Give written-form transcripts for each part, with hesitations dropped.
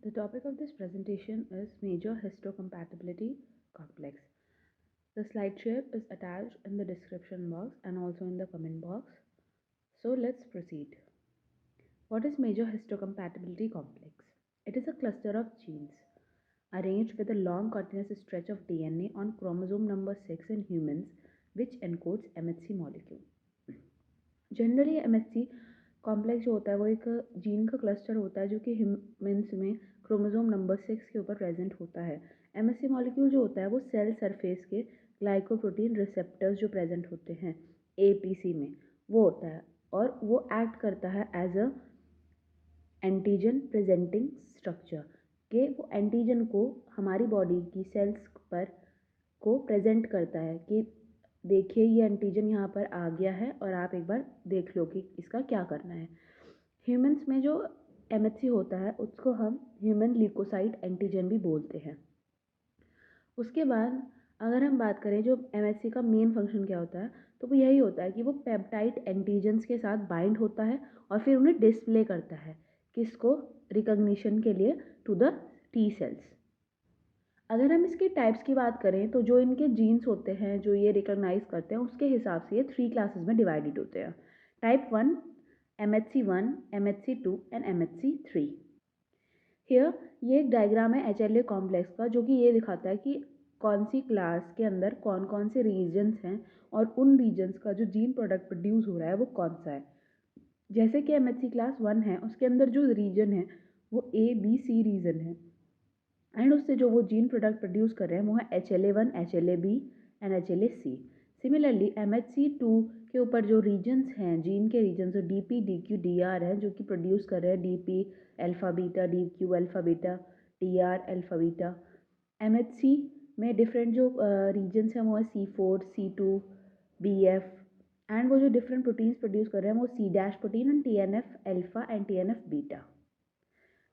The topic of this presentation is major histocompatibility complex. The slide share is attached in the description box and also in the comment box. So let's proceed. What is major histocompatibility complex? It is a cluster of genes arranged with a long continuous stretch of DNA on chromosome number 6 in humans which encodes MHC molecule. Generally MHC complex जो होता है वो एक gene का cluster होता है जो कि ह्यूमंस में क्रोमोसोम नंबर 6 के ऊपर प्रेजेंट होता है। MHC मॉलिक्यूल जो होता है वो सेल सरफेस के ग्लाइकोप्रोटीन रिसेप्टर्स जो प्रेजेंट होते हैं APC में वो होता है और वो एक्ट करता है as a antigen presenting structure के वो एंटीजन को हमारी बॉडी की सेल्स पर को प्रेजेंट करता है कि देखिए ये एंटीजन यहाँ पर आ गया है और आप एक बार देख लो कि इसका क्या करना है। ह्यूमंस में जो MHC होता है उसको हम ह्यूमन ल्यूकोसाइट एंटीजन भी बोलते हैं। उसके बाद अगर हम बात करें जो MHC का मेन फंक्शन क्या होता है तो वो यही होता है कि वो पेप्टाइड एंटीजन्स के साथ बाइंड होता है और फिर उन्हें डिस्प्ले करता है किसको, रिकॉग्निशन के लिए टू द T सेल्स। अगर हम इसके टाइप्स की बात करें तो जो इनके जीन्स होते हैं जो ये रिकॉग्नाइज करते हैं उसके हिसाब से ये 3 क्लासेस में डिवाइडेड होते हैं। Type 1 MHC1, MHC2 and MHC3। Here ये एक डायग्राम है HLA कॉम्प्लेक्स का जो कि ये दिखाता है कि कौन सी क्लास के अंदर कौन कौन से रीजन्स हैं और उन रीजन्स का जो जीन प्रोडक्ट प्रोड्यूस हो रहा है वो कौन सा है। जैसे कि MHC क्लास 1 है उसके अंदर जो रीजन है वो ABC रीजन है एंड उससे जो वो जीन प्रोडक्ट प्रोड्यूस कर रहे हैं वो है HLA1, HLA-B and HLA-C। Similarly MHC2 के ऊपर जो रीजन्स हैं जीन के रीजन्स जो DP, DQ, DR हैं जो कि प्रोड्यूस कर रहे हैं DP alpha beta, DQ alpha beta, DR alpha beta. MHC में डिफरेंट जो रीजन्स हैं वो है C4, C2, BF एंड वो जो डिफरेंट प्रोटीन्स प्रोड्यूस कर रहे हैं वो C' protein and TNF alpha and TNF beta.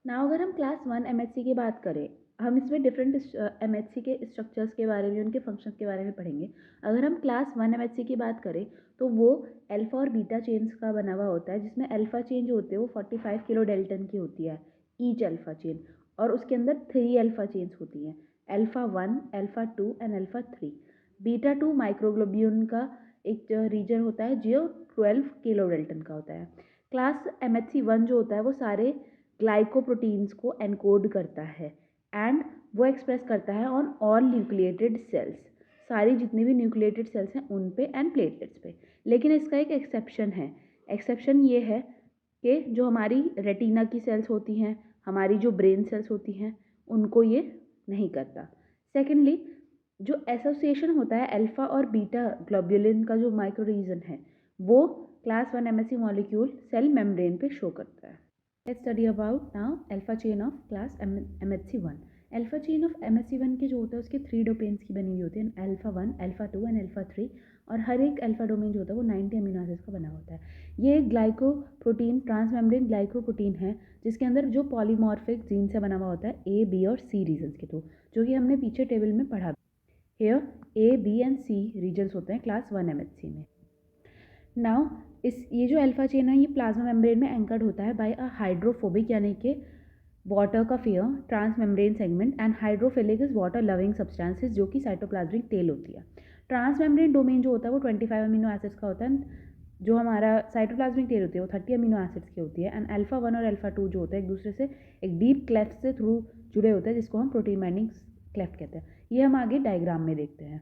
Now अगर हम क्लास 1 MHC की बात करें हम इसमें डिफरेंट MHC के स्ट्रक्चर्स के बारे में उनके फंक्शंस के बारे में पढ़ेंगे। अगर हम क्लास 1 MHC की बात करें तो वो अल्फा और बीटा चेन्स का बना हुआ होता है जिसमें अल्फा चेन जो होती है वो 45 किलो डेल्टन की होती है ईच अल्फा चेन और उसके अंदर 3 अल्फा चेन्स होती हैं alpha 1, alpha 2 and alpha 3। Beta 2 माइक्रोग्लोब्यूल का एक रीजन होता है जो 12 किलो डेल्टन का होता है। क्लास MHC1 जो होता है वो सारे ग्लाइकोप्रोटीन्स को एनकोड करता है एंड वो एक्सप्रेस करता है ऑन ऑल न्यूक्लिएटेड सेल्स, सारी जितनी भी न्यूक्लिएटेड सेल्स हैं उन पे एंड प्लेटलेट्स पे। लेकिन इसका एक एक्सेप्शन है। एक्सेप्शन ये है कि जो हमारी रेटिना की सेल्स होती हैं, हमारी जो ब्रेन सेल्स होती हैं उनको ये नहीं करता। सेकेंडली जो एसोसिएशन होता है अल्फा और बीटा ग्लोब्यूलिन का जो माइक्रो रीजन है वो class 1 MHC molecule cell membrane पे शो करता है। Let's study about now alpha chain of class MHC1. Alpha chain of MHC1 के जो होता है उसके 3 डोमेन्स की बनी हुई होती है अल्फा 1, अल्फा 2 एंड अल्फा 3 और हर एक अल्फा डोमेन जो होता है वो 90 अमीनो एसिड्स का बना होता है। ये एक ग्लाइकोप्रोटीन ट्रांसमेम्ब्रेन ग्लाइकोप्रोटीन है जिसके अंदर जो पॉलीमॉर्फिक जीन से बना हुआ होता है A, B और C रीजन्स के थ्रू जो कि हमने पीछे टेबल में पढ़ा। Here A, B and C regions होते हैं क्लास 1 MHC में। नाउ ये जो अल्फा चेन है ये प्लाज्मा मेम्ब्रेन में एंकर्ड होता है बाय अ हाइड्रोफोबिक यानी कि वाटर का fair trans membrane segment and hydrophilic is water loving substances जो कि साइटोप्लाज्मिक टेल होती है। ट्रांस मेम्ब्रेन डोमेन जो होता है वो 25 अमीनो एसिड्स का होता है। जो हमारा साइटोप्लाज्मिक टेल होती है वो 30 अमीनो एसिड्स की होती है एंड अल्फा 1 और अल्फा 2 जो होते हैं एक दूसरे से एक डीप क्लेफ्ट से थ्रू जुड़े होते हैं जिसको हम प्रोटीन बाइंडिंग क्लेफ्ट कहते हैं। ये हम आगे डायग्राम में देखते हैं।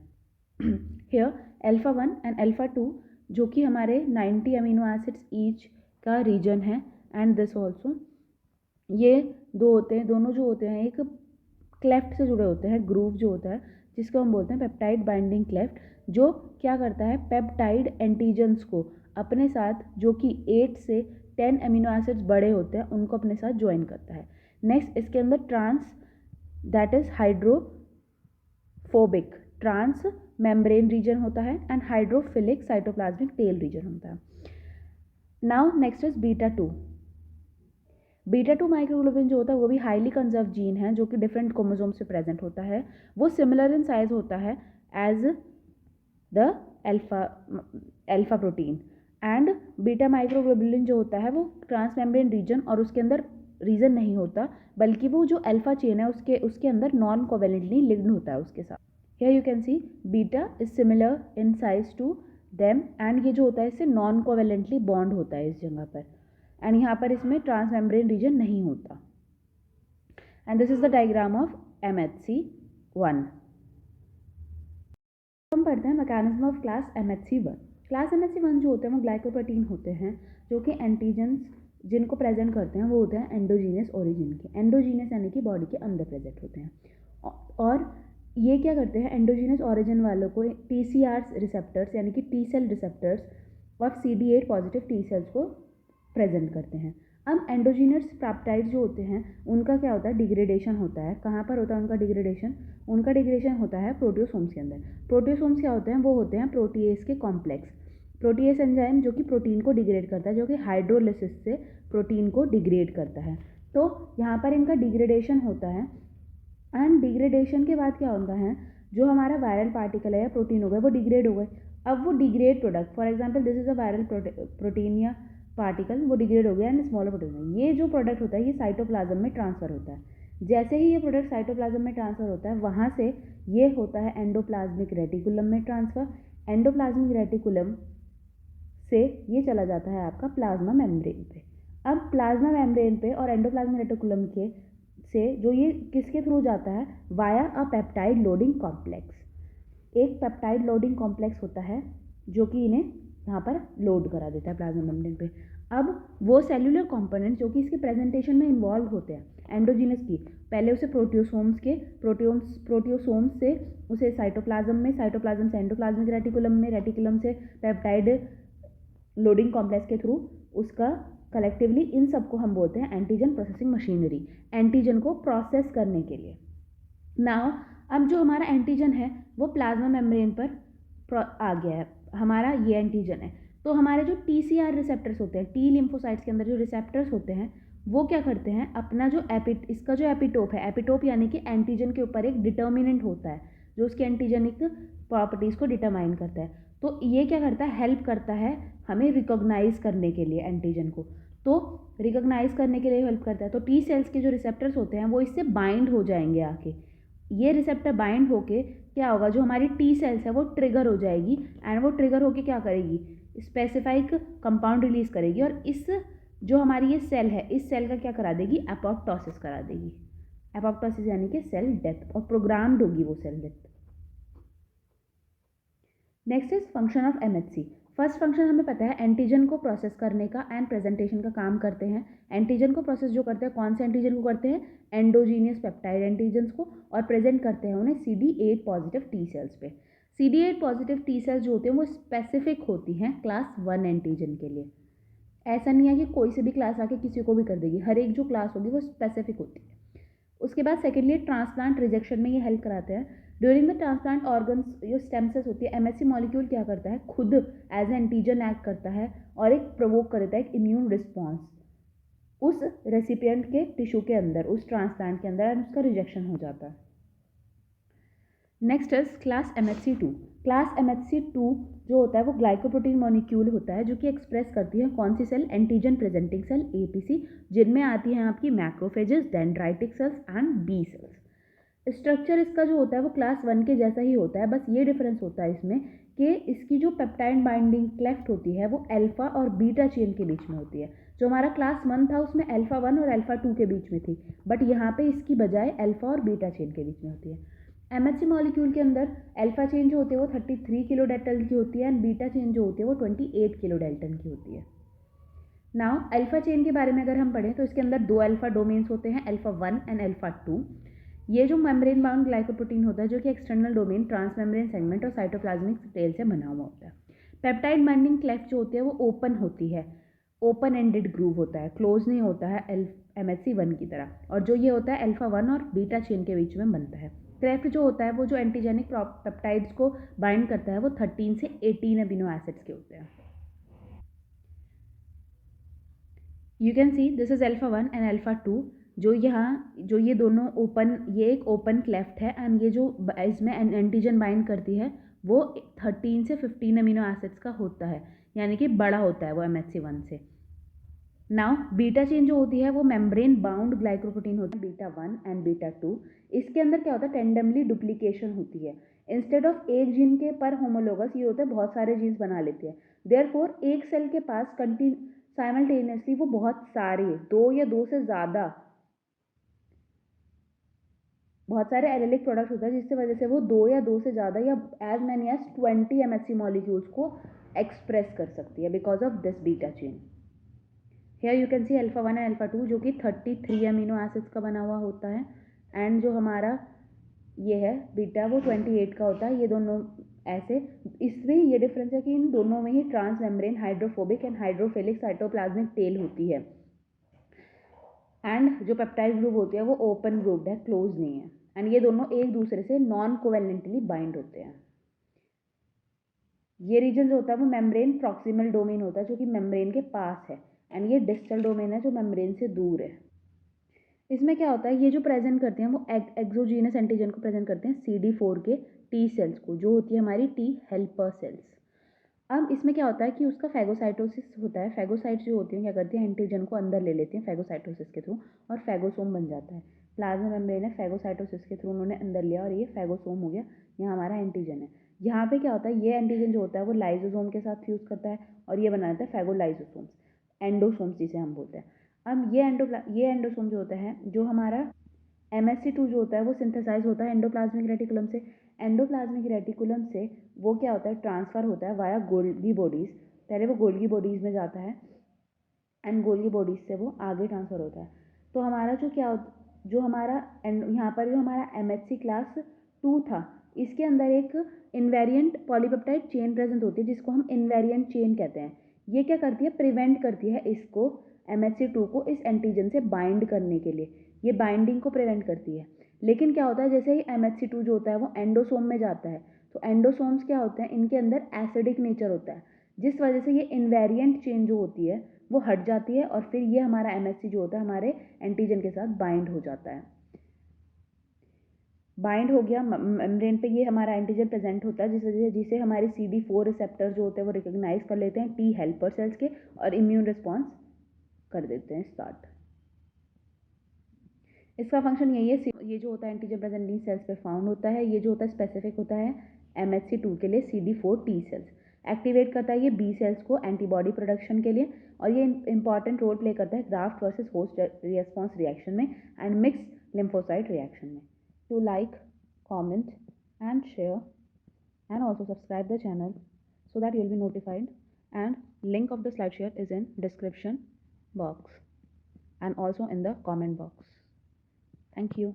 हेयर अल्फा 1 एंड अल्फा 2 जो कि हमारे 90 अमीनो एसिड्स ईच का रीजन है एंड दिस ऑल्सो ये दो होते हैं, दोनों जो होते हैं एक क्लेफ्ट से जुड़े होते हैं, ग्रूव जो होता है जिसको हम बोलते हैं पेप्टाइड बाइंडिंग क्लेफ्ट जो क्या करता है पेप्टाइड एंटीजन्स को अपने साथ जो कि 8 से 10 अमीनो एसिड्स बड़े होते हैं उनको अपने साथ ज्वाइन करता है। नेक्स्ट इसके अंदर trans that is hydrophobic trans membrane region होता है and hydrophilic cytoplasmic tail region होता है। Now next is beta 2। Beta 2 microglobin जो होता है वो भी हाईली कंजर्व जीन है जो कि डिफरेंट क्रोमोसोम से प्रेजेंट होता है। वो सिमिलर इन साइज होता है as the alpha protein and beta microglobulin जो होता है वो ट्रांस मेम्ब्रेन रीजन और उसके अंदर रीजन नहीं होता, बल्कि वो जो अल्फा चेन है उसके अंदर नॉन कोवेलेंटली लिंक्ड होता है उसके साथ. Here you can see beta is similar in size to them, and ये जो होता है इससे नॉन कोवेलेंटली बॉन्ड होता है इस जगह पर, एंड यहाँ पर इसमें ट्रांसमेम्ब्रेन रीजन नहीं होता. And this is the diagram of MHC1. हम पढ़ते हैं mechanism of class MHC1. Class MHC1 जो होते हैं वो ग्लाइकोप्रोटीन होते हैं जो कि एंटीजेंस जिनको प्रेजेंट करते हैं वो होते हैं एंडोजीनियस ओरिजिन के. एंडोजीनियस यानी कि बॉडी के अंदर प्रेजेंट होते हैं. और ये क्या करते हैं, एंडोजीनियस ओरिजिन वालों को TCR रिसेप्टर्स यानी कि T सेल रिसेप्टर्स और CD8 पॉजिटिव T सेल्स को प्रेजेंट करते हैं. अब एंडोजीनियस पेप्टाइड जो होते हैं उनका क्या होता है, डिग्रेडेशन होता है. कहाँ पर होता है उनका डिग्रेडेशन? उनका डिग्रेडेशन होता है प्रोटियोसोम्स के अंदर. प्रोटियोसोम्स क्या होते हैं? वो होते हैं प्रोटीएस के कॉम्प्लेक्स. प्रोटीएस एंजाइम जो कि प्रोटीन को डिग्रेड करता है, जो कि हाइड्रोलिसिस से प्रोटीन को डिग्रेड करता है. तो यहाँ पर इनका डिग्रेडेशन होता है, एंड डिग्रेडेशन के बाद क्या होता है, जो हमारा वायरल पार्टिकल है या प्रोटीन हो गए वो डिग्रेड हो गए. अब वो degrade product, for example this is a viral protein या पार्टिकल, वो डिग्रेड हो गया एंड स्मॉलर प्रोटीन. ये जो प्रोडक्ट होता है ये साइटोप्लाज्म में ट्रांसफर होता है. जैसे ही ये प्रोडक्ट साइटोप्लाज्म में ट्रांसफर होता है वहाँ से ये होता है एंडोप्लाज्मिक रेटिकुलम में ट्रांसफर. एंडोप्लाज्मिक रेटिकुलम से ये चला जाता है आपका प्लाज्मा मेम्ब्रेन पे. अब प्लाज्मा मेम्ब्रेन पे और एंडोप्लाज्मिक रेटिकुलम के से जो ये किसके थ्रू जाता है, वाया अ पेप्टाइड लोडिंग कॉम्प्लेक्स. एक पेप्टाइड लोडिंग कॉम्प्लेक्स होता है जो कि इन्हें यहाँ पर लोड करा देता है प्लाज्मा मेम्ब्रेन पे. अब वो सेल्यूलर कंपोनेंट्स जो कि इसके प्रेजेंटेशन में इन्वॉल्व होते हैं एंडोजीनस की, पहले उसे प्रोटियोसोम्स से उसे साइटोप्लाज्म से एंडोप्लाज्मिक रेटिकुलम से पेप्टाइड लोडिंग कॉम्प्लेक्स के थ्रू उसका कलेक्टिवली इन सबको हम बोलते हैं एंटीजन प्रोसेसिंग मशीनरी, एंटीजन को प्रोसेस करने के लिए. नाउ अब जो हमारा एंटीजन है वो प्लाज्मा मेम्ब्रेन पर आ गया है, हमारा ये एंटीजन है. तो हमारे जो TCR रिसेप्टर्स होते हैं, T लिम्फोसाइट्स के अंदर जो रिसेप्टर्स होते हैं वो क्या करते हैं, अपना जो इसका जो एपिटोप है, एपिटोप यानी कि एंटीजन के ऊपर एक डिटर्मिनेंट होता है जो उसके एंटीजेनिक प्रॉपर्टीज़ को डिटरमाइन करता है. तो ये क्या करता है, हेल्प करता है हमें रिकॉग्नाइज करने के लिए एंटीजन को. तो रिकॉग्नाइज करने के लिए हेल्प करता है. तो T सेल्स के जो रिसेप्टर्स होते हैं वो इससे बाइंड हो जाएंगे आके. ये रिसेप्टर बाइंड होके क्या होगा, जो हमारी T सेल्स है वो ट्रिगर हो जाएगी, एंड वो ट्रिगर होके क्या करेगी, स्पेसिफाइक कंपाउंड रिलीज करेगी, और इस जो हमारी ये सेल है इस सेल का क्या करा देगी, एपोप्टोसिस करा देगी. एपोप्टोसिस यानी कि सेल डेथ, और प्रोग्राम्ड होगी वो cell death. Next is function of MHC. First function हमें पता है एंटीजन को प्रोसेस करने का एंड प्रेजेंटेशन का काम करते हैं. एंटीजन को प्रोसेस जो करते हैं, कौन से एंटीजन को करते हैं, एंडोजीनियस पेप्टाइड एंटीजन्स को, और प्रेजेंट करते हैं उन्हें CD8 पॉजिटिव T सेल्स पे. CD8 पॉजिटिव T सेल्स जो होते हैं वो स्पेसिफिक होती हैं क्लास 1 एंटीजन के लिए. ऐसा नहीं है कि कोई से भी क्लास आके किसी को भी कर देगी, हर एक जो क्लास होगी वो स्पेसिफिक होती है. उसके बाद सेकेंडली ट्रांसप्लांट रिजेक्शन में ये हेल्प कराते हैं. ड्यूरिंग द ट्रांसप्लांट ऑर्गन्स जो स्टेम सेल्स होती है, MHC मॉलिक्यूल क्या करता है, खुद एज एंटीजन एक्ट करता है और एक प्रोवोक करता है एक इम्यून रिस्पॉन्स उस रेसिपिएंट के टिश्यू के अंदर, उस ट्रांसप्लांट के अंदर, एंड उसका रिजेक्शन हो जाता है. Next is class MHC2. Class MHC2 जो होता है वो ग्लाइकोप्रोटीन मॉलिक्यूल होता है जो कि एक्सप्रेस करती है कौन सी cell, antigen presenting cell APC, जिनमें आती हैं आपकी macrophages, dendritic cells and B cells. Structure इसका जो होता है वो क्लास 1 के जैसा ही होता है, बस ये डिफरेंस होता है इसमें कि इसकी जो पेप्टाइड बाइंडिंग क्लेफ्ट होती है वो अल्फा और बीटा चेन के बीच में होती है. जो हमारा क्लास 1 था उसमें अल्फा 1 और अल्फा 2 के बीच में थी, बट यहाँ पे इसकी बजाय अल्फा और बीटा चेन के बीच में होती है. MHC मॉलिक्यूल के अंदर अल्फा चेन जो होती है वो 33 किलो डेल्टन की होती है, एंड बीटा चेन जो होती है वो 28 किलो डेल्टन की होती है. नाउ अल्फा चेन के बारे में अगर हम पढ़ें तो इसके अंदर दो अल्फा डोमेन्स होते हैं, अल्फा 1 एंड अल्फा 2. ये जो मेम्ब्रेन बाउंड ग्लाइकोप्रोटीन होता है जो कि एक्सटर्नल डोमेन, ट्रांसमेम्ब्रेन सेगमेंट और साइटोप्लाज्मिक टेल से बना हुआ होता है. पेप्टाइड बाइंडिंग क्लेफ्ट जो होती है वो ओपन होती है, ओपन एंडेड ग्रूव होता है, क्लोज नहीं होता है MHC1 की तरह, और जो ये होता है अल्फा 1 और बीटा चेन के बीच में बनता है. क्लेफ्ट जो होता है वो जो एंटीजेनिक पेप्टाइड्स को बाइंड करता है वो 13 से 18 अमीनो एसिड्स के होते हैं. You can see this is alpha 1 and alpha 2. जो ये दोनों ओपन, ये एक ओपन क्लेफ्ट है, एंड ये जो इसमें एंटीजन बाइंड करती है वो 13 से 15 अमीनो एसिड्स का होता है, यानी कि बड़ा होता है वो MHC1 से. नाउ बीटा चेन जो होती है वो मेम्ब्रेन बाउंड ग्लाइकोप्रोटीन होती है बीटा 1 एंड बीटा 2। इसके अंदर क्या होता है, टेंडमली डुप्लीकेशन होती है। इंस्टेड ऑफ एक जीन के पर होमोलोगस ये होता है बहुत सारे जीन्स बना लेते हैं। देयरफॉर एक सेल के पास साइमल्टेनियसली वो बहुत से ज़्यादा बहुत सारे एलिलिक प्रोडक्ट होता है, जिसकी वजह से वो दो से ज़्यादा या as many as 20 MHC molecules को एक्सप्रेस कर सकती है because of this beta chain. Here you can see alpha 1 and alpha 2 जो कि 33 अमीनो एसिड्स का बना हुआ होता है, एंड जो हमारा ये है बीटा वो 28 का होता है। ये दोनों ऐसे, इसमें ये डिफरेंस है कि इन दोनों में ही trans membrane hydrophobic and hydrophilic cytoplasmic tail होती है, एंड जो पेप्टाइड ग्रुप होती है वो ओपन ग्रुप्ड है, क्लोज नहीं है, एंड ये दोनों एक दूसरे से नॉन कोवेलेंटली बाइंड होते हैं। ये रीजन जो होता है वो मेम्ब्रेन प्रॉक्सिमल डोमेन होता है जो कि मेम्ब्रेन के पास है, एंड ये डिस्टल डोमेन है जो मेम्ब्रेन से दूर है। इसमें क्या होता है, ये जो प्रेजेंट करते हैं वो एक्सोजीनस एंटीजन को प्रेजेंट करते हैं CD4 के टी सेल्स को, जो होती है हमारी टी हेल्पर सेल्स। अब इसमें क्या होता है कि उसका फैगोसाइटोसिस होता है। फैगोसाइट्स जो होती हैं क्या करती हैं, एंटीजन को अंदर ले लेती हैं फैगोसाइटोसिस के थ्रू, और फैगोसोम बन जाता है। प्लाज्मा मेम्ब्रेन है, फैगोसाइटोसिस के थ्रू उन्होंने अंदर लिया और ये फैगोसोम हो गया। यहाँ हमारा एंटीजन है। यहाँ पे क्या होता है, ये एंटीजन जो होता है वो लाइजोसोम के साथ फ्यूज करता है और ये बनाता है फैगोलाइजोसोम्स, एंडोसोम्स जिसे हम बोलते हैं। अब ये एंडोसोम जो होता है, जो हमारा MSC2 जो होता है वो सिंथेसाइज होता है एंडोप्लाज्मिक रेटिकुलम से। एंडोप्लाज्मिक रेटिकुलम से वो क्या होता है, ट्रांसफ़र होता है वाया गोल्गी बॉडीज़। पहले वो गोल्गी बॉडीज़ में जाता है, एंड गोल्गी बॉडीज़ से वो आगे ट्रांसफ़र होता है। तो हमारा जो हमारा यहाँ पर जो हमारा MHC क्लास 2 था, इसके अंदर एक इनवेरिएंट पॉलीपेप्टाइड चेन प्रेजेंट होती है जिसको हम इनवेरिएंट चेन कहते हैं। ये क्या करती है, प्रिवेंट करती है इसको, MHC2 को इस एंटीजन से बाइंड करने के लिए, ये बाइंडिंग को प्रिवेंट करती है। लेकिन क्या होता है, जैसे ही MHC2 जो होता है वो एंडोसोम में जाता है, तो एंडोसोम्स क्या होते हैं, इनके अंदर एसिडिक नेचर होता है, जिस वजह से ये इनवेरिएंट चेन जो होती है वो हट जाती है, और फिर ये हमारा MHC जो होता है हमारे एंटीजन के साथ बाइंड हो जाता है। बाइंड हो गया मेम्ब्रेन पे, ये हमारा एंटीजन प्रेजेंट होता है जिस वजह से जिसे हमारे CD4 रिसेप्टर जो होते हैं वो रिकॉग्नाइज कर लेते हैं टी हेल्पर सेल्स के, और इम्यून रिस्पॉन्स कर देते हैं स्टार्ट। इसका फंक्शन यही है, ये जो होता है एंटीजन प्रेजेंटिंग सेल्स पे फाउंड होता है, ये जो होता है स्पेसिफिक होता है MHC2 के लिए CD4 टी सेल्स। एक्टिवेट करता है ये B सेल्स को एंटीबॉडी प्रोडक्शन के लिए, और ये इंपॉर्टेंट रोल प्ले करता है graft versus host response reaction में एंड मिक्स लिम्फोसाइट रिएक्शन में। To like, comment and share, and also subscribe the channel so that you'll be notified, and link of the slideshare is in description box and also in the comment box. Thank you.